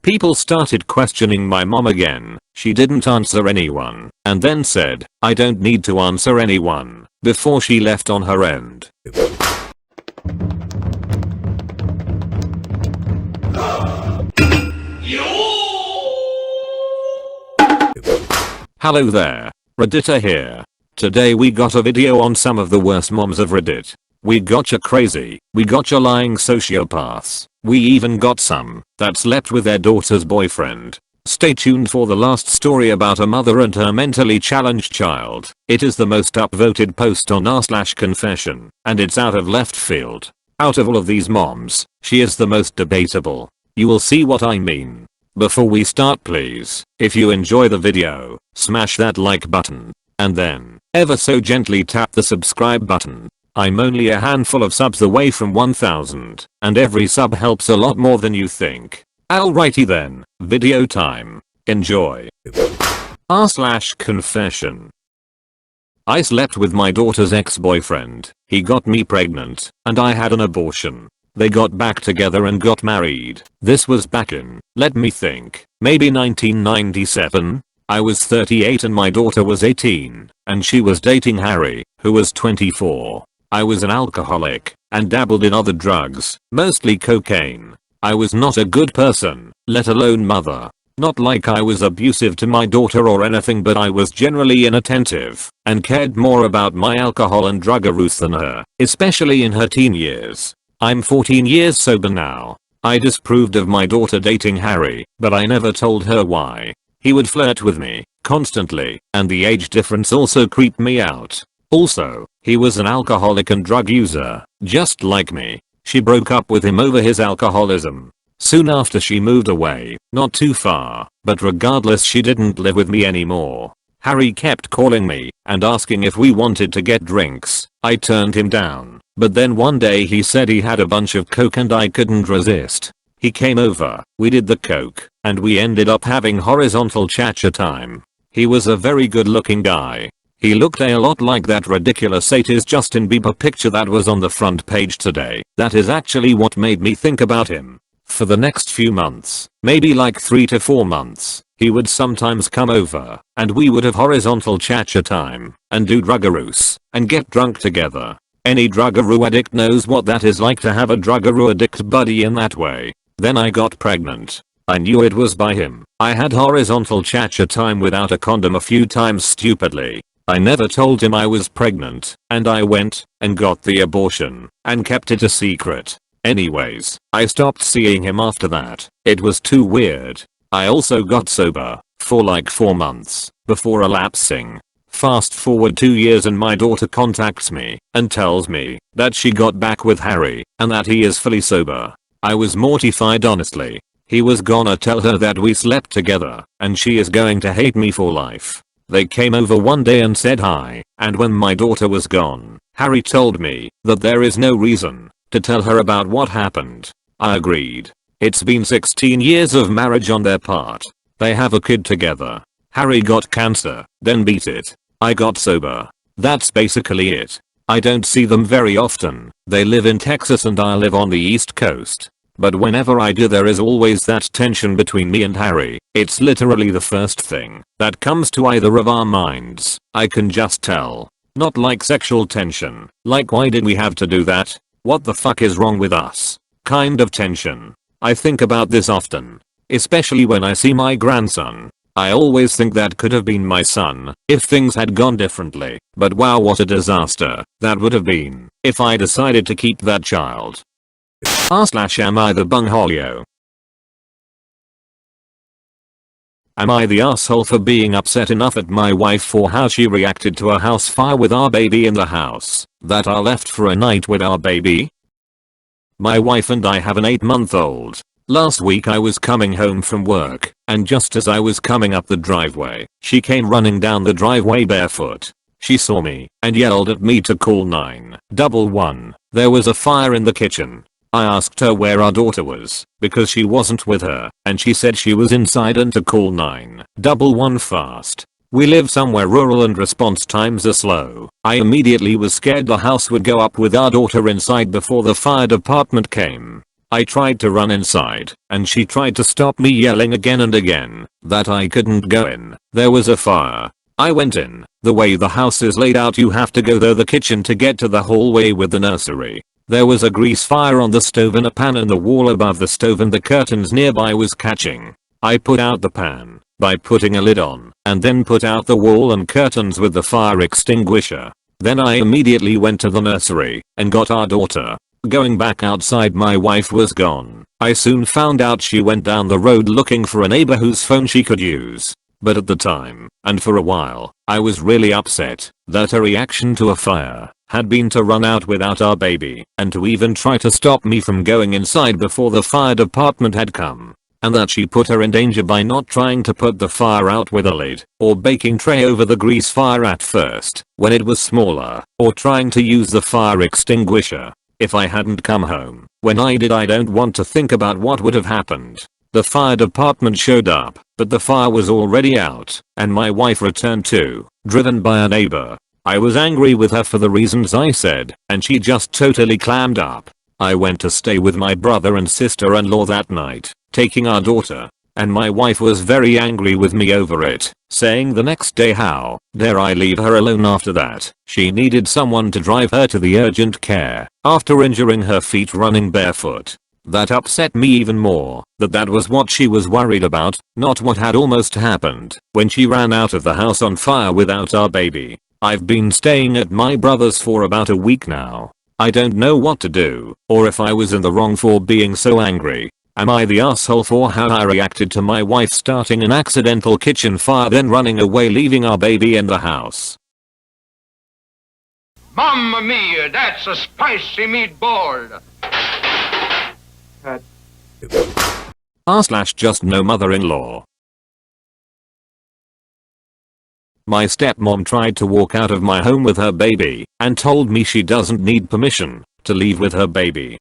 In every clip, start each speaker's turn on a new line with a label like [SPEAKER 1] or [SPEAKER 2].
[SPEAKER 1] People started questioning my mom again. She didn't answer anyone and then said, "I don't need to answer anyone," before she left on her end. Hello there, Reddita here. Today we got a video on some of the worst moms of Reddit. We gotcha crazy, we gotcha lying sociopaths, we even got some that slept with their daughter's boyfriend. Stay tuned for the last story about a mother and her mentally challenged child. It is the most upvoted post on r/confession, and it's out of left field. Out of all of these moms, she is the most debatable. You will see what I mean. Before we start, please, if you enjoy the video, smash that like button, and then, ever so gently tap the subscribe button. I'm only a handful of subs away from 1000, and every sub helps a lot more than you think. Alrighty then, video time. Enjoy. r/confession. I slept with my daughter's ex-boyfriend. He got me pregnant, and I had an abortion. They got back together and got married. This was back in, let me think, maybe 1997? I was 38 and my daughter was 18, and she was dating Harry, who was 24. I was an alcoholic, and dabbled in other drugs, mostly cocaine. I was not a good person, let alone mother. Not like I was abusive to my daughter or anything, but I was generally inattentive, and cared more about my alcohol and drug abuse than her, especially in her teen years. I'm 14 years sober now. I disapproved of my daughter dating Harry, but I never told her why. He would flirt with me, constantly, and the age difference also creeped me out. Also, he was an alcoholic and drug user, just like me. She broke up with him over his alcoholism. Soon after she moved away, not too far, but regardless she didn't live with me anymore. Harry kept calling me and asking if we wanted to get drinks. I turned him down, but then one day he said he had a bunch of coke and I couldn't resist. He came over, we did the coke, and we ended up having horizontal cha-cha time. He was a very good looking guy. He looked a lot like that ridiculous 80s Justin Bieber picture that was on the front page today. That is actually what made me think about him. For the next few months, maybe like 3 to 4 months, he would sometimes come over, and we would have horizontal cha-cha time, and do drug-a-roos, and get drunk together. Any drug-a-roo addict knows what that is like to have a drug-a-roo addict buddy in that way. Then I got pregnant. I knew it was by him. I had horizontal cha-cha time without a condom a few times stupidly. I never told him I was pregnant, and I went and got the abortion, and kept it a secret. Anyways, I stopped seeing him after that. It was too weird. I also got sober for like 4 months before relapsing. Fast forward 2 years and my daughter contacts me and tells me that she got back with Harry and that he is fully sober. I was mortified, honestly. He was gonna tell her that we slept together and she is going to hate me for life. They came over one day and said hi, and when my daughter was gone, Harry told me that there is no reason to tell her about what happened. I agreed. It's been 16 years of marriage on their part. They have a kid together. Harry got cancer, then beat it. I got sober. That's basically it. I don't see them very often. They live in Texas and I live on the East Coast. But whenever I do, there is always that tension between me and Harry. It's literally the first thing that comes to either of our minds. I can just tell. Not like sexual tension, like why did we have to do that? What the fuck is wrong with us? Kind of tension. I think about this often. Especially when I see my grandson. I always think that could have been my son if things had gone differently. But wow, what a disaster that would have been if I decided to keep that child. Am I the bungholio? Am I the asshole for being upset enough at my wife for how she reacted to a house fire with our baby in the house that I left for a night with our baby? My wife and I have an 8-month-old. Last week I was coming home from work, and just as I was coming up the driveway, she came running down the driveway barefoot. She saw me and yelled at me to call 911. There was a fire in the kitchen. I asked her where our daughter was, because she wasn't with her, and she said she was inside and to call 911 fast. We live somewhere rural and response times are slow. I immediately was scared the house would go up with our daughter inside before the fire department came. I tried to run inside, and she tried to stop me, yelling again and again that I couldn't go in. There was a fire. I went in. The way the house is laid out, you have to go through the kitchen to get to the hallway with the nursery. There was a grease fire on the stove and a pan in the wall above the stove, and the curtains nearby was catching. I put out the pan by putting a lid on, and then put out the wall and curtains with the fire extinguisher. Then I immediately went to the nursery and got our daughter. Going back outside, my wife was gone. I soon found out she went down the road looking for a neighbor whose phone she could use. But at the time, and for a while, I was really upset that her reaction to a fire had been to run out without our baby, and to even try to stop me from going inside before the fire department had come. And that she put her in danger by not trying to put the fire out with a lid or baking tray over the grease fire at first when it was smaller, or trying to use the fire extinguisher. If I hadn't come home when I did, I don't want to think about what would have happened. The fire department showed up, but the fire was already out, and my wife returned too, driven by a neighbor. I was angry with her for the reasons I said, and she just totally clammed up. I went to stay with my brother and sister-in-law that night, taking our daughter, and my wife was very angry with me over it, saying the next day how dare I leave her alone after that. She needed someone to drive her to the urgent care after injuring her feet running barefoot. That upset me even more, that was what she was worried about, not what had almost happened when she ran out of the house on fire without our baby. I've been staying at my brother's for about a week now. I don't know what to do, or if I was in the wrong for being so angry. Am I the asshole for how I reacted to my wife starting an accidental kitchen fire then running away, leaving our baby in the house?
[SPEAKER 2] Mamma mia, that's a spicy meatball!
[SPEAKER 1] r/just no mother-in-law. My stepmom tried to walk out of my home with her baby and told me she doesn't need permission to leave with her baby.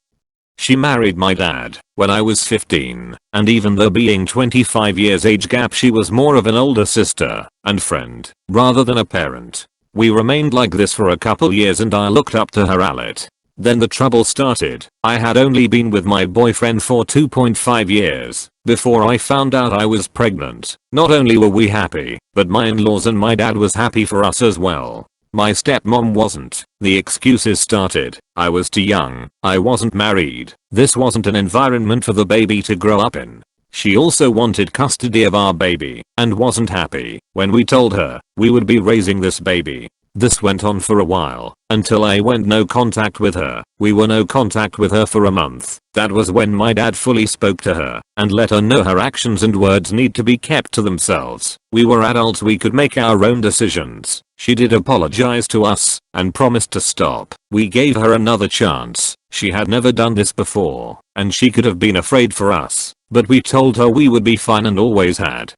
[SPEAKER 1] She married my dad when I was 15, and even though being 25 years age gap, she was more of an older sister and friend rather than a parent. We remained like this for a couple years and I looked up to her a lot. Then the trouble started. I had only been with my boyfriend for 2.5 years before I found out I was pregnant. Not only were we happy, but my in-laws and my dad was happy for us as well. My stepmom wasn't. The excuses started. I was too young. I wasn't married. This wasn't an environment for the baby to grow up in. She also wanted custody of our baby and wasn't happy when we told her we would be raising this baby. This went on for a while, until I went no contact with her. We were no contact with her for a month. That was when my dad fully spoke to her and let her know her actions and words need to be kept to themselves. We were adults, we could make our own decisions. She did apologize to us and promised to stop. We gave her another chance. She had never done this before, and she could have been afraid for us, but we told her we would be fine and always had.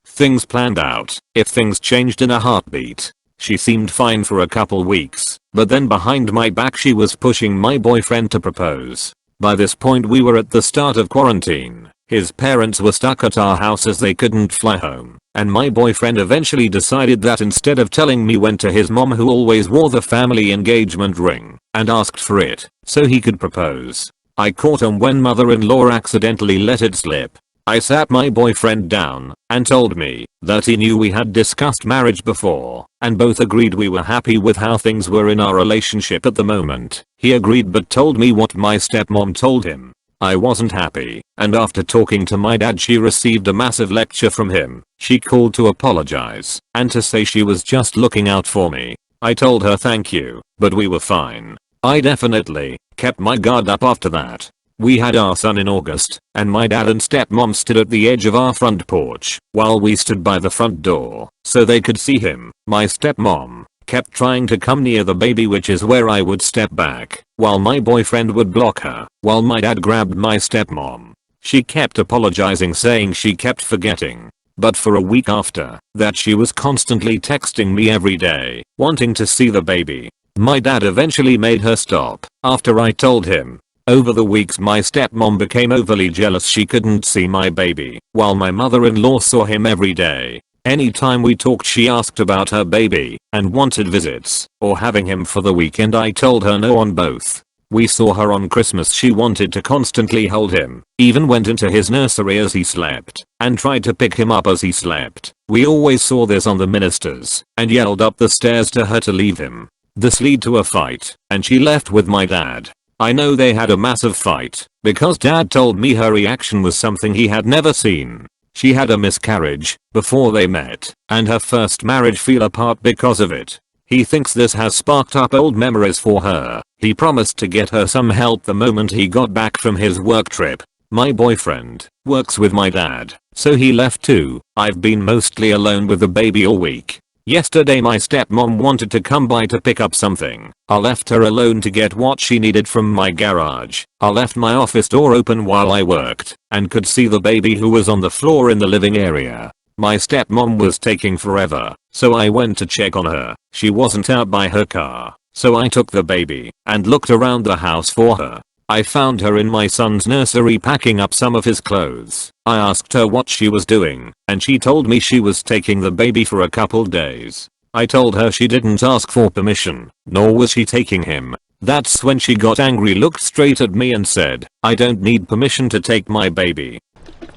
[SPEAKER 1] Things planned out. If things changed in a heartbeat. She seemed fine for a couple weeks, but then behind my back she was pushing my boyfriend to propose. By this point we were at the start of quarantine. His parents were stuck at our house as they couldn't fly home, and my boyfriend eventually decided that instead of telling me, went to his mom, who always wore the family engagement ring, and asked for it so he could propose. I caught him when mother-in-law accidentally let it slip. I sat my boyfriend down and told me that he knew we had discussed marriage before and both agreed we were happy with how things were in our relationship at the moment. He agreed but told me what my stepmom told him. I wasn't happy, and after talking to my dad she received a massive lecture from him. She called to apologize and to say she was just looking out for me. I told her thank you, but we were fine. I definitely kept my guard up after that. We had our son in August, and my dad and stepmom stood at the edge of our front porch while we stood by the front door so they could see him. My stepmom kept trying to come near the baby, which is where I would step back, while my boyfriend would block her, while my dad grabbed my stepmom. She kept apologizing, saying she kept forgetting. But for a week after that she was constantly texting me every day, wanting to see the baby. My dad eventually made her stop after I told him. Over the weeks my stepmom became overly jealous she couldn't see my baby, while my mother-in-law saw him every day. Anytime we talked she asked about her baby and wanted visits or having him for the weekend. I told her no on both. We saw her on Christmas. She wanted to constantly hold him, even went into his nursery as he slept, and tried to pick him up as he slept. We always saw this on the ministers, and yelled up the stairs to her to leave him. This led to a fight, and she left with my dad. I know they had a massive fight, because dad told me her reaction was something he had never seen. She had a miscarriage before they met, and her first marriage fell apart because of it. He thinks this has sparked up old memories for her. He promised to get her some help the moment he got back from his work trip. My boyfriend works with my dad, so he left too. I've been mostly alone with the baby all week. Yesterday my stepmom wanted to come by to pick up something. I left her alone to get what she needed from my garage. I left my office door open while I worked, and could see the baby who was on the floor in the living area. My stepmom was taking forever, so I went to check on her. She wasn't out by her car, so I took the baby and looked around the house for her. I found her in my son's nursery packing up some of his clothes. I asked her what she was doing, and she told me she was taking the baby for a couple days. I told her she didn't ask for permission, nor was she taking him. That's when she got angry, looked straight at me and said, "I don't need permission to take my baby."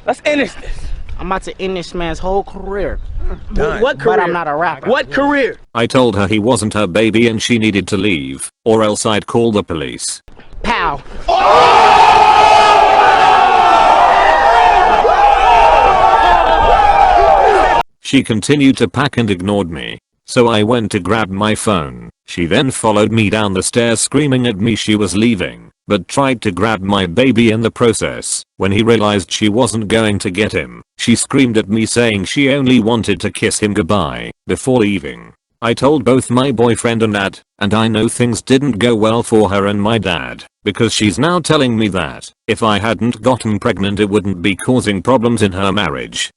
[SPEAKER 3] Let's end this. I'm about to end this man's whole career. What career? But I'm not a rapper. What career?
[SPEAKER 1] I told her he wasn't her baby and she needed to leave, or else I'd call the police.
[SPEAKER 3] Pow.
[SPEAKER 1] She continued to pack and ignored me, so I went to grab my phone. She then followed me down the stairs screaming at me she was leaving, but tried to grab my baby in the process. When he realized she wasn't going to get him, she screamed at me saying she only wanted to kiss him goodbye before leaving. I told both my boyfriend and dad, and I know things didn't go well for her and my dad, because she's now telling me that if I hadn't gotten pregnant it wouldn't be causing problems in her marriage.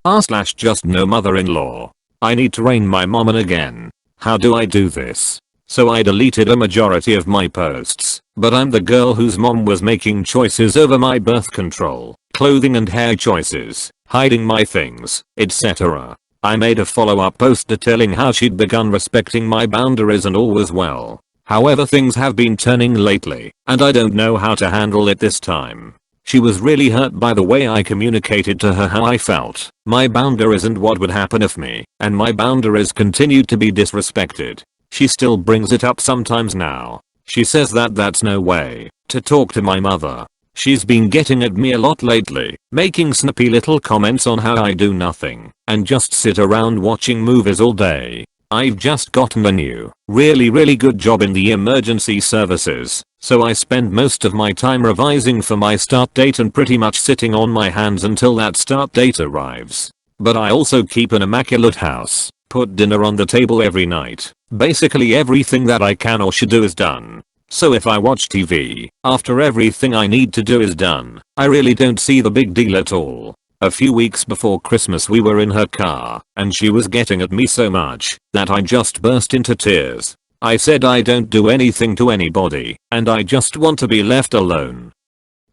[SPEAKER 1] /just no mother-in-law. I need to rein my mom in again. How do I do this? So I deleted a majority of my posts, but I'm the girl whose mom was making choices over my birth control, clothing and hair choices, hiding my things, etc. I made a follow-up post detailing how she'd begun respecting my boundaries and all was well. However, things have been turning lately, and I don't know how to handle it this time. She was really hurt by the way I communicated to her how I felt. My boundaries and what would happen if me and my boundaries continued to be disrespected. She still brings it up sometimes now. She says that that's no way to talk to my mother. She's been getting at me a lot lately, making snappy little comments on how I do nothing and just sit around watching movies all day. I've just gotten a new, really good job in the emergency services, so I spend most of my time revising for my start date and pretty much sitting on my hands until that start date arrives. But I also keep an immaculate house, put dinner on the table every night. Basically everything that I can or should do is done. So if I watch TV, after everything I need to do is done, I really don't see the big deal at all. A few weeks before Christmas we were in her car, and she was getting at me so much that I just burst into tears. I said I don't do anything to anybody, and I just want to be left alone.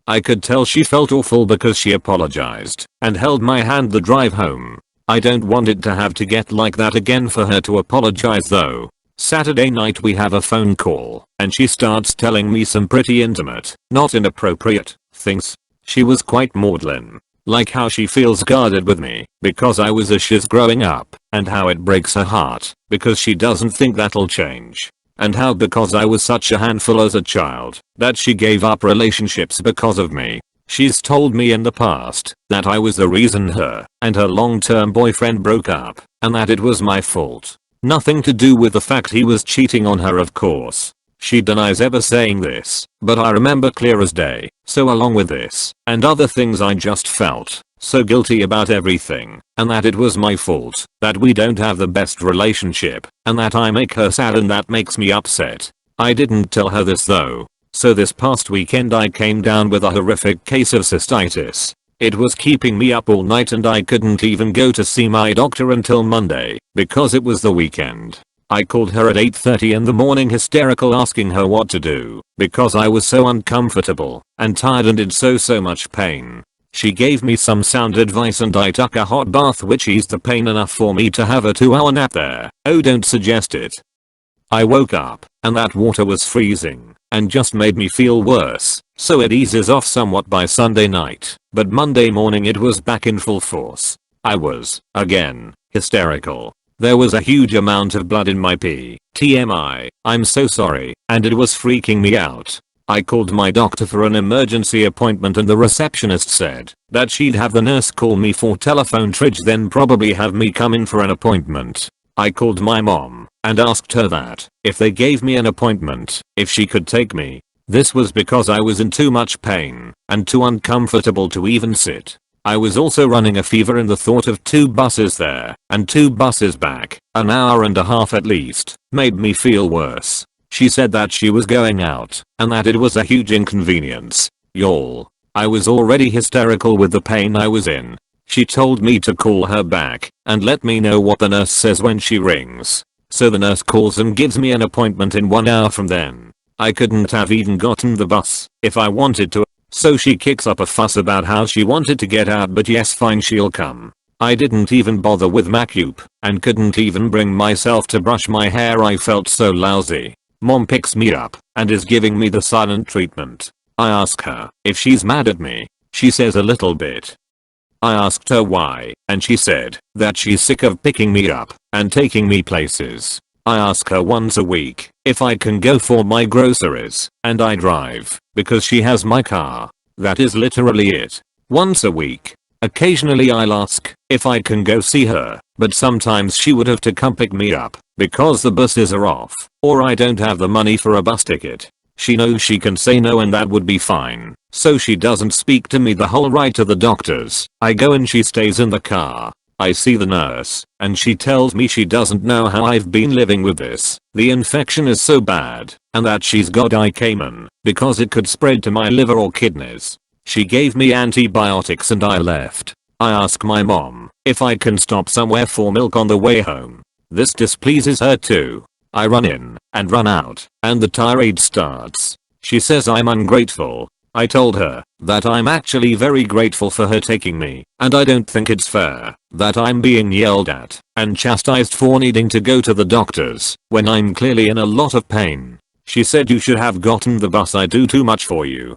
[SPEAKER 1] I could tell she felt awful because she apologized and held my hand the drive home. I don't want it to have to get like that again for her to apologize though. Saturday night we have a phone call, and she starts telling me some pretty intimate, not inappropriate, things. She was quite maudlin. Like how she feels guarded with me because I was a shiz growing up, and how it breaks her heart because she doesn't think that'll change. And how because I was such a handful as a child that she gave up relationships because of me. She's told me in the past that I was the reason her and her long-term boyfriend broke up, and that it was my fault. Nothing to do with the fact he was cheating on her, of course. She denies ever saying this, but I remember clear as day. So along with this and other things I just felt so guilty about everything, and that it was my fault that we don't have the best relationship, and that I make her sad and that makes me upset. I didn't tell her this though. So this past weekend I came down with a horrific case of cystitis. It was keeping me up all night and I couldn't even go to see my doctor until Monday because it was the weekend. I called her at 8:30 in the morning hysterical asking her what to do because I was so uncomfortable and tired and in so much pain. She gave me some sound advice and I took a hot bath which eased the pain enough for me to have a 2-hour nap there. Oh, don't suggest it. I woke up and that water was freezing and just made me feel worse, so it eases off somewhat by Sunday night, but Monday morning it was back in full force. I was, again, hysterical. There was a huge amount of blood in my pee. TMI, I'm so sorry, and it was freaking me out. I called my doctor for an emergency appointment and the receptionist said that she'd have the nurse call me for telephone triage, then probably have me come in for an appointment. I called my mom and asked her that if they gave me an appointment, if she could take me. This was because I was in too much pain and too uncomfortable to even sit. I was also running a fever, and the thought of 2 buses there and 2 buses back, an hour and a half at least, made me feel worse. She said that she was going out and that it was a huge inconvenience. Y'all, I was already hysterical with the pain I was in. She told me to call her back and let me know what the nurse says when she rings. So the nurse calls and gives me an appointment in 1 hour from then. I couldn't have even gotten the bus if I wanted to. So she kicks up a fuss about how she wanted to get out, but yes, fine, she'll come. I didn't even bother with makeup and couldn't even bring myself to brush my hair. I felt so lousy. Mom picks me up and is giving me the silent treatment. I ask her if she's mad at me. She says a little bit. I asked her why, and she said that she's sick of picking me up and taking me places. I ask her once a week if I can go for my groceries, and I drive because she has my car. That is literally it. Once a week. Occasionally I'll ask if I can go see her, but sometimes she would have to come pick me up because the buses are off, or I don't have the money for a bus ticket. She knows she can say no and that would be fine, so she doesn't speak to me the whole ride to the doctors. I go and she stays in the car. I see the nurse, and she tells me she doesn't know how I've been living with this. The infection is so bad, and that she's got ICAMN, because it could spread to my liver or kidneys. She gave me antibiotics and I left. I ask my mom if I can stop somewhere for milk on the way home. This displeases her too. I run in and run out, and the tirade starts. She says I'm ungrateful. I told her that I'm actually very grateful for her taking me, and I don't think it's fair that I'm being yelled at and chastised for needing to go to the doctors when I'm clearly in a lot of pain. She said you should have gotten the bus, I do too much for you.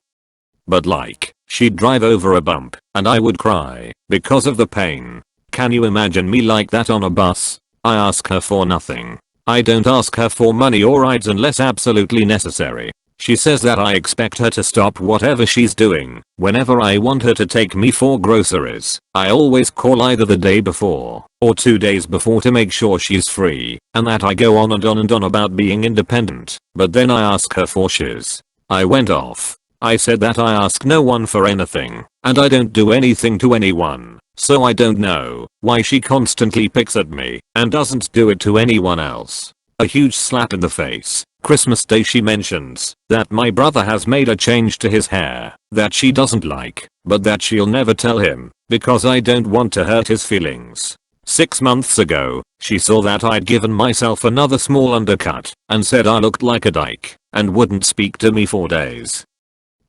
[SPEAKER 1] But like, she'd drive over a bump and I would cry because of the pain. Can you imagine me like that on a bus? I ask her for nothing. I don't ask her for money or rides unless absolutely necessary. She says that I expect her to stop whatever she's doing whenever I want her to take me for groceries. I always call either the day before or 2 days before to make sure she's free, and that I go on and on and on about being independent, but then I ask her for shiz. I went off. I said that I ask no one for anything, and I don't do anything to anyone, so I don't know why she constantly picks at me and doesn't do it to anyone else. A huge slap in the face. Christmas Day she mentions that my brother has made a change to his hair that she doesn't like, but that she'll never tell him because I don't want to hurt his feelings. 6 months ago, she saw that I'd given myself another small undercut and said I looked like a dyke and wouldn't speak to me for days.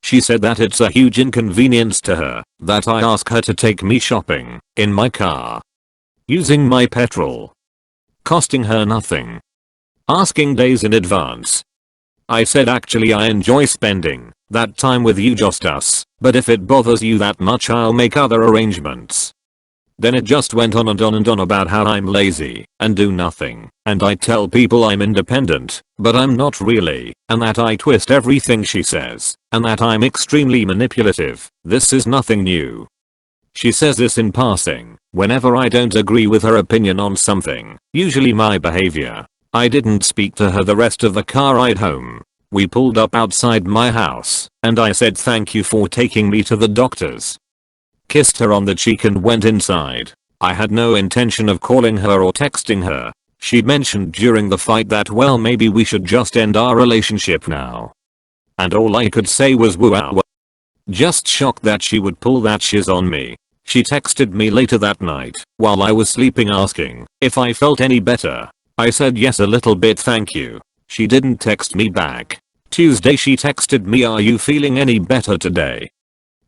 [SPEAKER 1] She said that it's a huge inconvenience to her that I ask her to take me shopping in my car, using my petrol, costing her nothing, asking days in advance. I said actually I enjoy spending that time with you, just us, but if it bothers you that much I'll make other arrangements. Then it just went on and on and on about how I'm lazy and do nothing, and I tell people I'm independent, but I'm not really, and that I twist everything she says, and that I'm extremely manipulative. This is nothing new. She says this in passing whenever I don't agree with her opinion on something, usually my behavior. I didn't speak to her the rest of the car ride home. We pulled up outside my house, and I said thank you for taking me to the doctors. Kissed her on the cheek and went inside. I had no intention of calling her or texting her. She mentioned during the fight that well maybe we should just end our relationship now. And all I could say was wow. Just shocked that she would pull that shiz on me. She texted me later that night while I was sleeping asking if I felt any better. I said yes, a little bit, thank you. She didn't text me back. Tuesday she texted me, are you feeling any better today?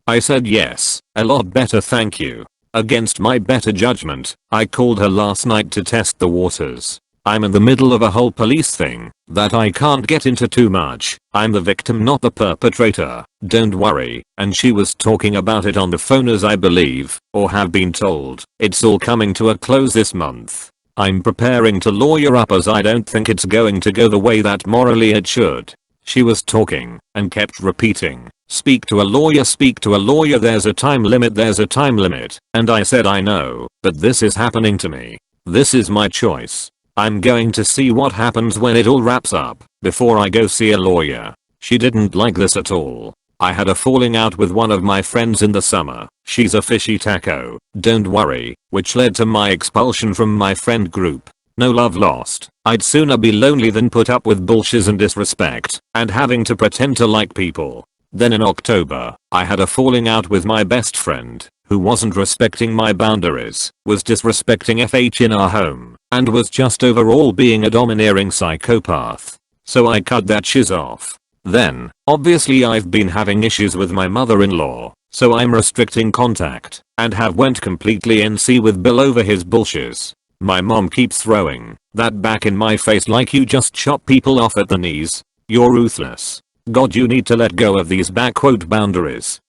[SPEAKER 1] I said yes, a lot better thank you. Against my better judgment, I called her last night to test the waters. I'm in the middle of a whole police thing that I can't get into too much. I'm the victim, not the perpetrator. Don't worry. And she was talking about it on the phone, as I believe, or have been told. It's all coming to a close this month. I'm preparing to lawyer up, as I don't think it's going to go the way that morally it should. She was talking and kept repeating, speak to a lawyer, speak to a lawyer, there's a time limit, there's a time limit. And I said, I know, but this is happening to me. This is my choice. I'm going to see what happens when it all wraps up before I go see a lawyer. She didn't like this at all. I had a falling out with one of my friends in the summer. She's a fishy taco, don't worry, which led to my expulsion from my friend group. No love lost. I'd sooner be lonely than put up with bullshit and disrespect and having to pretend to like people. Then in October, I had a falling out with my best friend, who wasn't respecting my boundaries, was disrespecting FH in our home, and was just overall being a domineering psychopath. So I cut that shiz off. Then, obviously I've been having issues with my mother-in-law, so I'm restricting contact, and have went completely NC with Bill over his bullshit. My mom keeps throwing that back in my face like, you just chop people off at the knees. You're ruthless. God, you need to let go of these boundaries.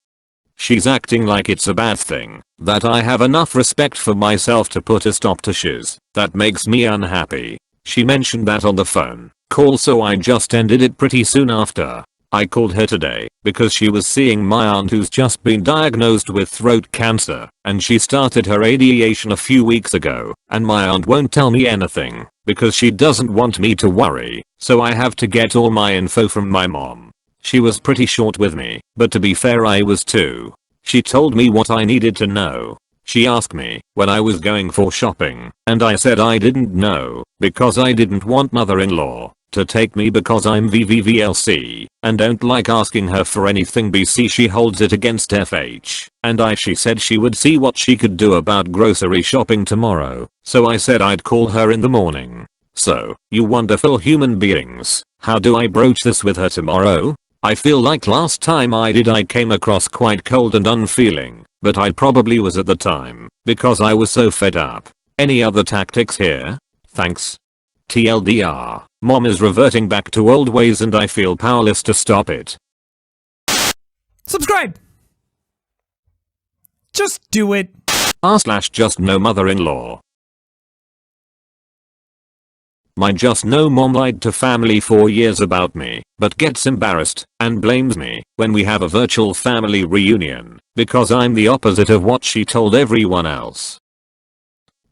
[SPEAKER 1] She's acting like it's a bad thing that I have enough respect for myself to put a stop to shiz. That makes me unhappy. She mentioned that on the phone call, so I just ended it pretty soon after. I called her today because she was seeing my aunt, who's just been diagnosed with throat cancer, and she started her radiation a few weeks ago, and my aunt won't tell me anything because she doesn't want me to worry, so I have to get all my info from my mom. She was pretty short with me, but to be fair I was too. She told me what I needed to know. She asked me when I was going for shopping, and I said I didn't know because I didn't want mother-in-law to take me because I'm VVVLC and don't like asking her for anything. BC, she holds it against FH, and she said she would see what she could do about grocery shopping tomorrow, so I said I'd call her in the morning. So, you wonderful human beings, how do I broach this with her tomorrow? I feel like last time I did I came across quite cold and unfeeling, but I probably was at the time because I was so fed up. Any other tactics here? Thanks. TLDR, mom is reverting back to old ways and I feel powerless to stop it.
[SPEAKER 4] Subscribe! Just do it.
[SPEAKER 1] /just no mother-in-law. My just no mom lied to family for years about me, but gets embarrassed and blames me when we have a virtual family reunion because I'm the opposite of what she told everyone else.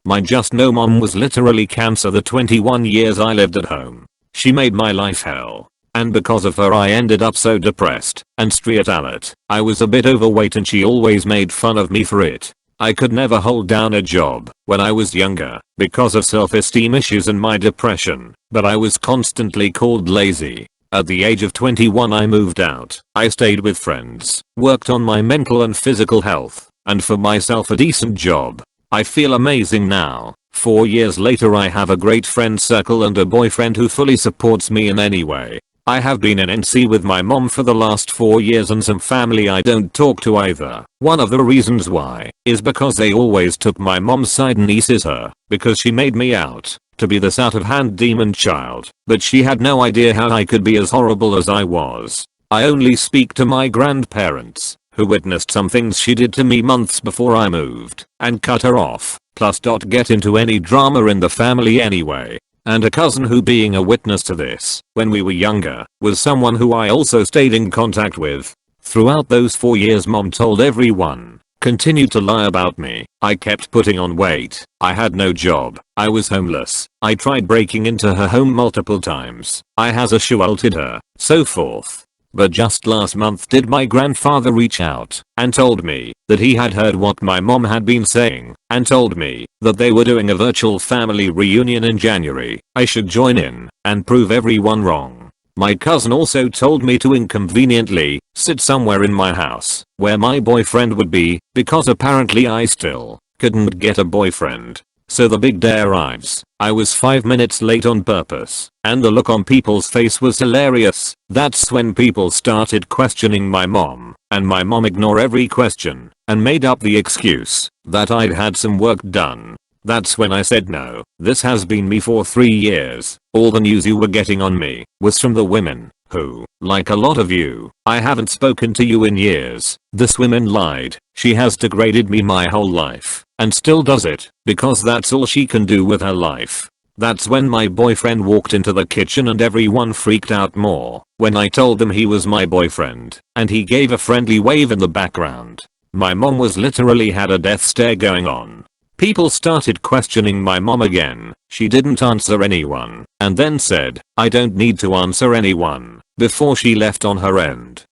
[SPEAKER 1] My just no mom was literally cancer the 21 years I lived at home. She made my life hell. And because of her I ended up so depressed and striatalate. I was a bit overweight and she always made fun of me for it. I could never hold down a job when I was younger because of self-esteem issues and my depression, but I was constantly called lazy. At the age of 21 I moved out. I stayed with friends, worked on my mental and physical health, and for myself a decent job. I feel amazing now. 4 years later I have a great friend circle and a boyfriend who fully supports me in any way. I have been in NC with my mom for the last 4 years and some family I don't talk to either. One of the reasons why is because they always took my mom's side and nieces her because she made me out to be this out of hand demon child, but she had no idea how I could be as horrible as I was. I only speak to my grandparents, who witnessed some things she did to me months before I moved and cut her off, plus don't get into any drama in the family anyway. And a cousin who, being a witness to this when we were younger, was someone who I also stayed in contact with. Throughout those 4 years mom told everyone, continued to lie about me. I kept putting on weight. I had no job. I was homeless. I tried breaking into her home multiple times. I has assaulted her, so forth. But just last month did my grandfather reach out and told me that he had heard what my mom had been saying and told me that they were doing a virtual family reunion in January. I should join in and prove everyone wrong. My cousin also told me to inconveniently sit somewhere in my house where my boyfriend would be because apparently I still couldn't get a boyfriend. So the big day arrives. I was 5 minutes late on purpose, and the look on people's face was hilarious. That's when people started questioning my mom, and my mom ignored every question and made up the excuse that I'd had some work done. That's when I said no. This has been me for 3 years. All the news you were getting on me was from the women who, like a lot of you, I haven't spoken to you in years. This woman lied. She has degraded me my whole life and still does it because that's all she can do with her life. That's when my boyfriend walked into the kitchen and everyone freaked out more when I told them he was my boyfriend and he gave a friendly wave in the background. My mom was literally had a death stare going on. People started questioning my mom again. She didn't answer anyone and then said, "I don't need to answer anyone," before she left on her end.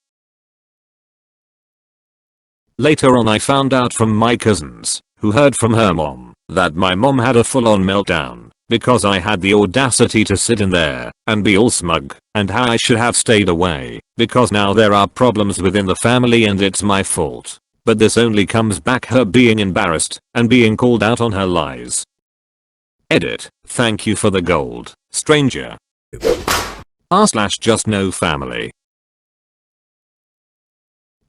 [SPEAKER 1] Later on I found out from my cousins, who heard from her mom, that my mom had a full-on meltdown because I had the audacity to sit in there and be all smug and how I should have stayed away because now there are problems within the family and it's my fault. But this only comes back her being embarrassed and being called out on her lies. Edit. Thank you for the gold, stranger. r/justnofamily.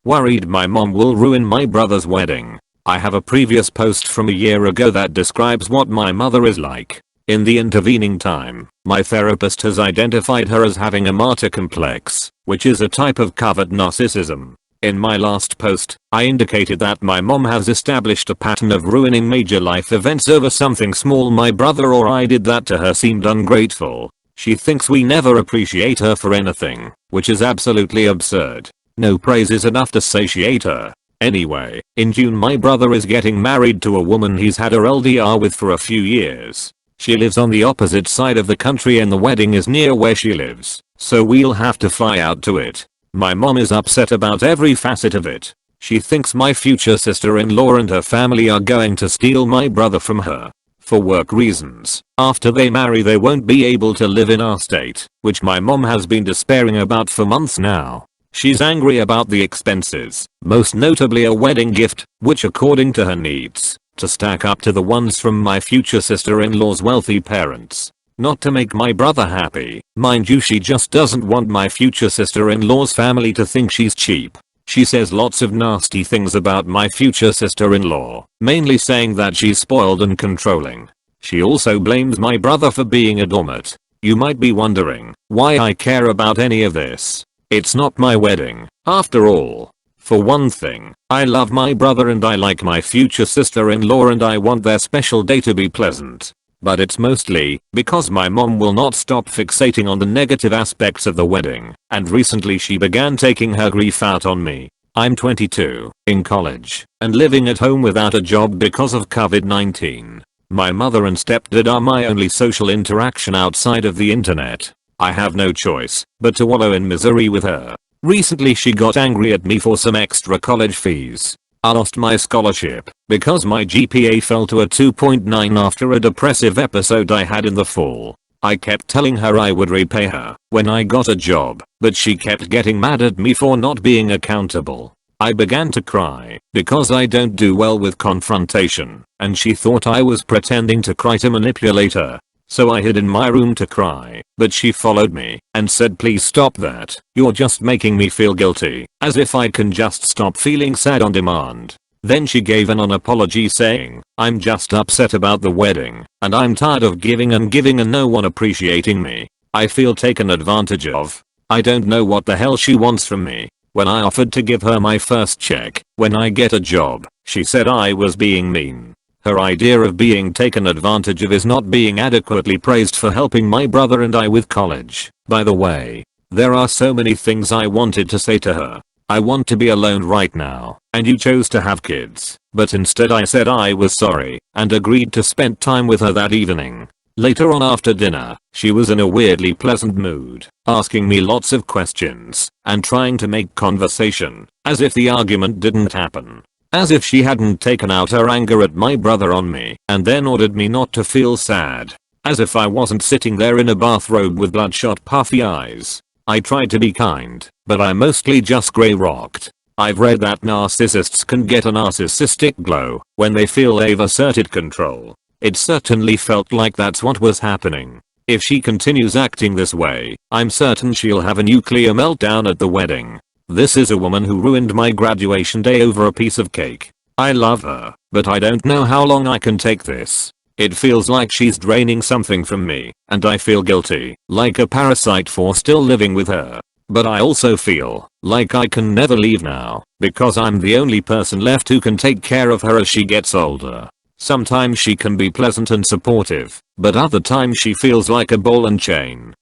[SPEAKER 1] Worried my mom will ruin my brother's wedding. I have a previous post from a year ago that describes what my mother is like. In the intervening time, my therapist has identified her as having a martyr complex, which is a type of covert narcissism. In my last post, I indicated that my mom has established a pattern of ruining major life events over something small my brother or I did that to her seemed ungrateful. She thinks we never appreciate her for anything, which is absolutely absurd. No praise is enough to satiate her. Anyway, in June my brother is getting married to a woman he's had her LDR with for a few years. She lives on the opposite side of the country and the wedding is near where she lives, so we'll have to fly out to it. My mom is upset about every facet of it. She thinks my future sister-in-law and her family are going to steal my brother from her. For work reasons. After they marry they won't be able to live in our state, which my mom has been despairing about for months now. She's angry about the expenses, most notably a wedding gift, which according to her needs to stack up to the ones from my future sister-in-law's wealthy parents. Not to make my brother happy, mind you, she just doesn't want my future sister-in-law's family to think she's cheap. She says lots of nasty things about my future sister-in-law, mainly saying that she's spoiled and controlling. She also blames my brother for being a doormat. You might be wondering why I care about any of this. It's not my wedding, after all. For one thing, I love my brother and I like my future sister-in-law and I want their special day to be pleasant. But it's mostly because my mom will not stop fixating on the negative aspects of the wedding, and recently she began taking her grief out on me. I'm 22, in college, and living at home without a job because of COVID-19. My mother and stepdad are my only social interaction outside of the internet. I have no choice but to wallow in misery with her. Recently she got angry at me for some extra college fees. I lost my scholarship because my GPA fell to a 2.9 after a depressive episode I had in the fall. I kept telling her I would repay her when I got a job, but she kept getting mad at me for not being accountable. I began to cry because I don't do well with confrontation, and she thought I was pretending to cry to manipulate her. So I hid in my room to cry, but she followed me and said, "Please stop that, you're just making me feel guilty," as if I can just stop feeling sad on demand. Then she gave an apology saying, "I'm just upset about the wedding, and I'm tired of giving and no one appreciating me. I feel taken advantage of." I don't know what the hell she wants from me. When I offered to give her my first check when I get a job, she said I was being mean. Her idea of being taken advantage of is not being adequately praised for helping my brother and I with college. By the way, there are so many things I wanted to say to her. I want to be alone right now, and you chose to have kids, but instead I said I was sorry and agreed to spend time with her that evening. Later on after dinner, she was in a weirdly pleasant mood, asking me lots of questions and trying to make conversation, as if the argument didn't happen. As if she hadn't taken out her anger at my brother on me and then ordered me not to feel sad. As if I wasn't sitting there in a bathrobe with bloodshot puffy eyes. I tried to be kind, but I mostly just grey rocked. I've read that narcissists can get a narcissistic glow when they feel they've asserted control. It certainly felt like that's what was happening. If she continues acting this way, I'm certain she'll have a nuclear meltdown at the wedding. This is a woman who ruined my graduation day over a piece of cake. I love her, but I don't know how long I can take this. It feels like she's draining something from me, and I feel guilty, like a parasite for still living with her. But I also feel like I can never leave now, because I'm the only person left who can take care of her as she gets older. Sometimes she can be pleasant and supportive, but other times she feels like a ball and chain.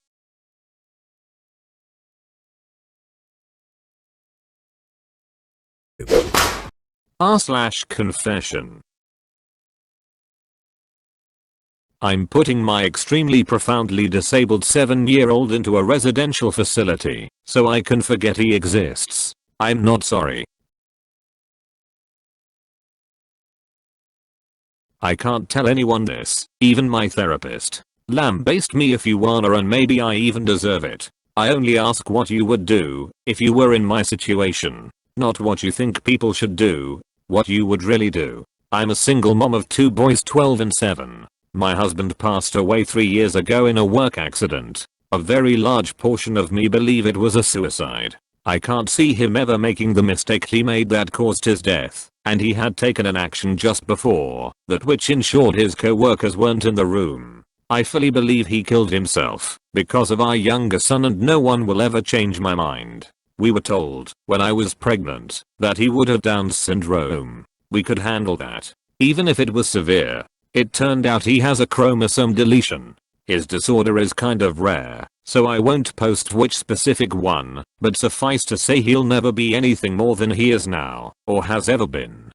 [SPEAKER 1] r/confession. I'm putting my extremely profoundly disabled 7-year-old into a residential facility, so I can forget he exists. I'm not sorry. I can't tell anyone this, even my therapist. Lambaste me if you wanna, and maybe I even deserve it. I only ask what you would do if you were in my situation. Not what you think people should do, what you would really do. I'm a single mom of 2 boys 12 and 7. My husband passed away 3 years ago in a work accident. A very large portion of me believe it was a suicide. I can't see him ever making the mistake he made that caused his death, and he had taken an action just before that which ensured his co-workers weren't in the room. I fully believe he killed himself because of our younger son, and no one will ever change my mind. We were told when I was pregnant that he would have Down syndrome. We could handle that, even if it was severe. It turned out he has a chromosome deletion. His disorder is kind of rare, so I won't post which specific one, but suffice to say he'll never be anything more than he is now, or has ever been.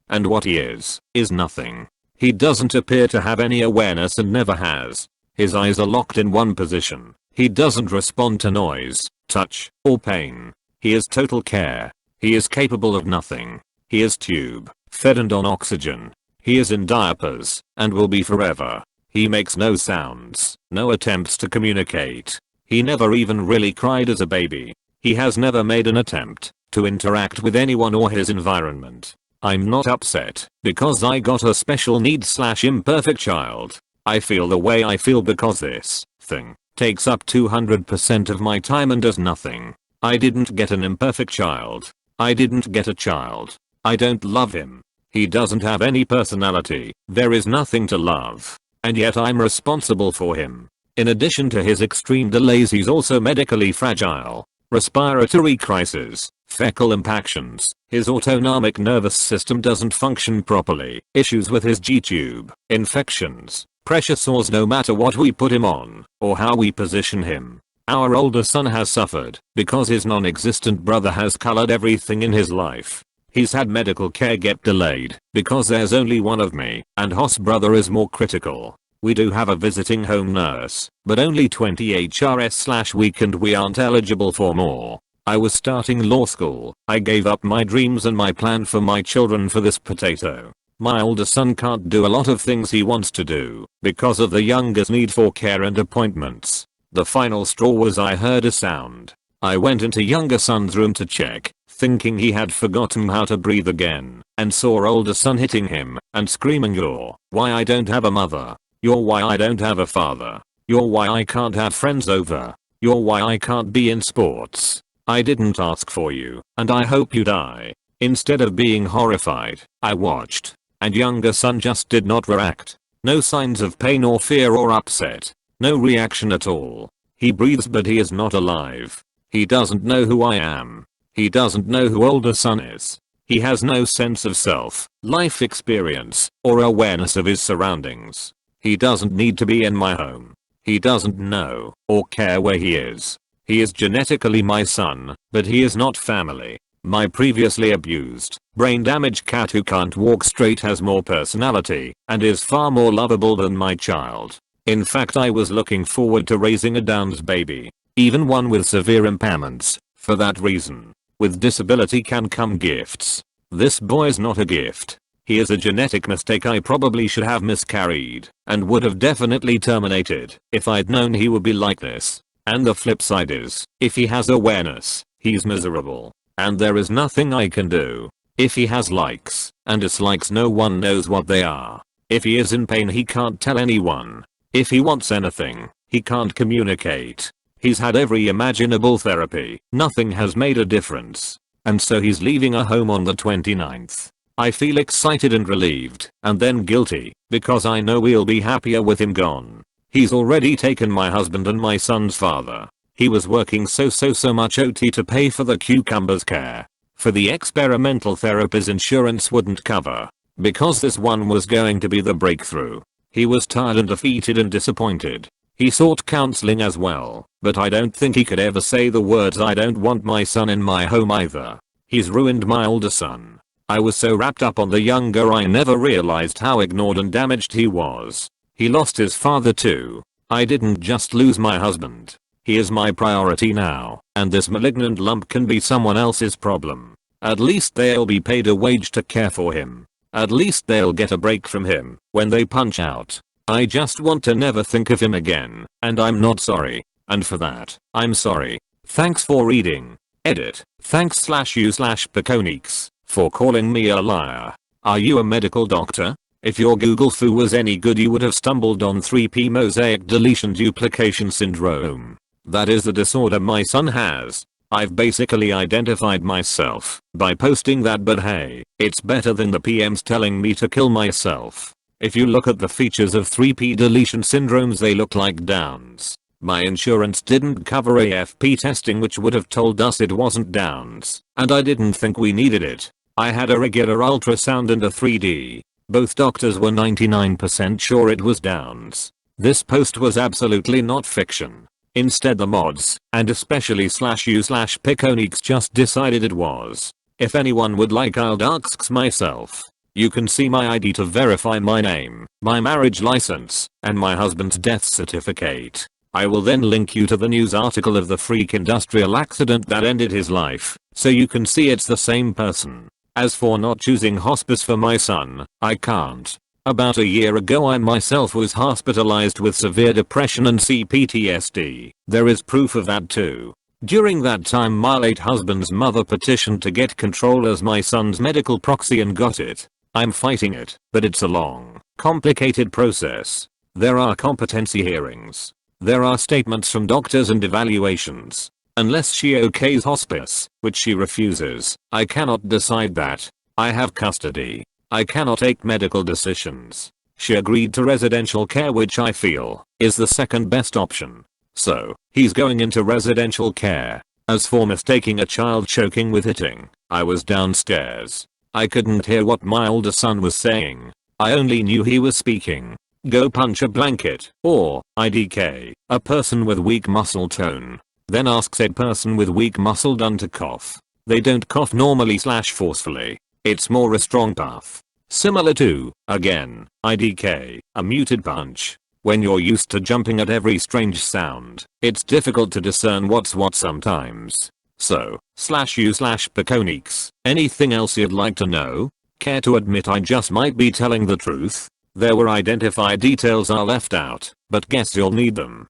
[SPEAKER 1] And what he is nothing. He doesn't appear to have any awareness and never has. His eyes are locked in one position. He doesn't respond to noise, touch, or pain. He is total care. He is capable of nothing. He is tube fed and on oxygen. He is in diapers, and will be forever. He makes no sounds, no attempts to communicate. He never even really cried as a baby. He has never made an attempt to interact with anyone or his environment. I'm not upset because I got a special needs/imperfect child. I feel the way I feel because this thing takes up 200% of my time and does nothing. I didn't get an imperfect child. I didn't get a child. I don't love him. He doesn't have any personality. There is nothing to love. And yet I'm responsible for him. In addition to his extreme delays, he's also medically fragile. Respiratory crisis, fecal impactions, his autonomic nervous system doesn't function properly, issues with his G-tube, infections, pressure sores no matter what we put him on, or how we position him. Our older son has suffered because his non-existent brother has colored everything in his life. He's had medical care get delayed because there's only one of me, and Hoss brother is more critical. We do have a visiting home nurse, but only 20 HRS/week and we aren't eligible for more. I was starting law school. I gave up my dreams and my plan for my children for this potato. My older son can't do a lot of things he wants to do because of the younger's need for care and appointments. The final straw was I heard a sound. I went into younger son's room to check, thinking he had forgotten how to breathe again, and saw older son hitting him and screaming, "You're why I don't have a mother. You're why I don't have a father. You're why I can't have friends over. You're why I can't be in sports. I didn't ask for you, and I hope you die." Instead of being horrified, I watched, and younger son just did not react. No signs of pain or fear or upset. No reaction at all. He breathes but he is not alive. He doesn't know who I am. He doesn't know who older son is. He has no sense of self, life experience, or awareness of his surroundings. He doesn't need to be in my home. He doesn't know or care where he is. He is genetically my son, but he is not family. My previously abused, brain damaged cat who can't walk straight has more personality and is far more lovable than my child. In fact, I was looking forward to raising a Downs baby, even one with severe impairments, for that reason. With disability can come gifts. This boy's not a gift. He is a genetic mistake I probably should have miscarried, and would have definitely terminated if I'd known he would be like this. And the flip side is, if he has awareness, he's miserable, and there is nothing I can do. If he has likes and dislikes, no one knows what they are. If he is in pain, he can't tell anyone. If he wants anything, he can't communicate. He's had every imaginable therapy. Nothing has made a difference. And so he's leaving a home on the 29th. I feel excited and relieved, and then guilty, because I know we'll be happier with him gone. He's already taken my husband and my son's father. He was working so much OT to pay for the cucumber's care. For the experimental therapies insurance wouldn't cover. Because this one was going to be the breakthrough. He was tired and defeated and disappointed. He sought counseling as well, but I don't think he could ever say the words "I don't want my son in my home" either. He's ruined my older son. I was so wrapped up on the younger I never realized how ignored and damaged he was. He lost his father too. I didn't just lose my husband. He is my priority now, and this malignant lump can be someone else's problem. At least they'll be paid a wage to care for him. At least they'll get a break from him when they punch out. I just want to never think of him again, and I'm not sorry. And for that, I'm sorry. Thanks for reading. Edit. Thanks/you/Peconiques for calling me a liar. Are you a medical doctor? If your Google foo was any good you would have stumbled on 3p mosaic deletion duplication syndrome. That is the disorder my son has. I've basically identified myself by posting that, but hey, it's better than the PMs telling me to kill myself. If you look at the features of 3p deletion syndromes they look like Downs. My insurance didn't cover AFP testing which would have told us it wasn't Downs, and I didn't think we needed it. I had a regular ultrasound and a 3D. Both doctors were 99% sure it was Downs. This post was absolutely not fiction. Instead the mods, and especially /you/Peconiques just decided it was. If anyone would like I'll ask myself. You can see my ID to verify my name, my marriage license, and my husband's death certificate. I will then link you to the news article of the freak industrial accident that ended his life, so you can see it's the same person. As for not choosing hospice for my son, I can't. About a year ago I myself was hospitalized with severe depression and CPTSD. There is proof of that too. During that time my late husband's mother petitioned to get control as my son's medical proxy and got it. I'm fighting it, but it's a long, complicated process. There are competency hearings. There are statements from doctors and evaluations. Unless she okays hospice, which she refuses, I cannot decide that. I have custody. I cannot take medical decisions. She agreed to residential care, which I feel is the second best option. So, he's going into residential care. As for mistaking a child choking with hitting, I was downstairs. I couldn't hear what my older son was saying. I only knew he was speaking. Go punch a blanket, or IDK, a person with weak muscle tone. Then ask said person with weak muscle done to cough. They don't cough normally/forcefully. It's more a strong puff. Similar to, again, IDK, a muted punch. When you're used to jumping at every strange sound, it's difficult to discern what's what sometimes. So, /you/Peconiques, anything else you'd like to know? Care to admit I just might be telling the truth? There were identified details I left out, but guess you'll need them.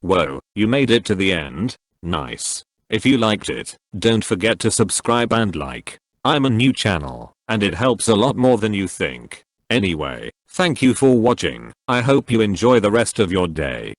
[SPEAKER 1] Whoa, you made it to the end? Nice. If you liked it, don't forget to subscribe and like. I'm a new channel, and it helps a lot more than you think. Anyway, thank you for watching. I hope you enjoy the rest of your day.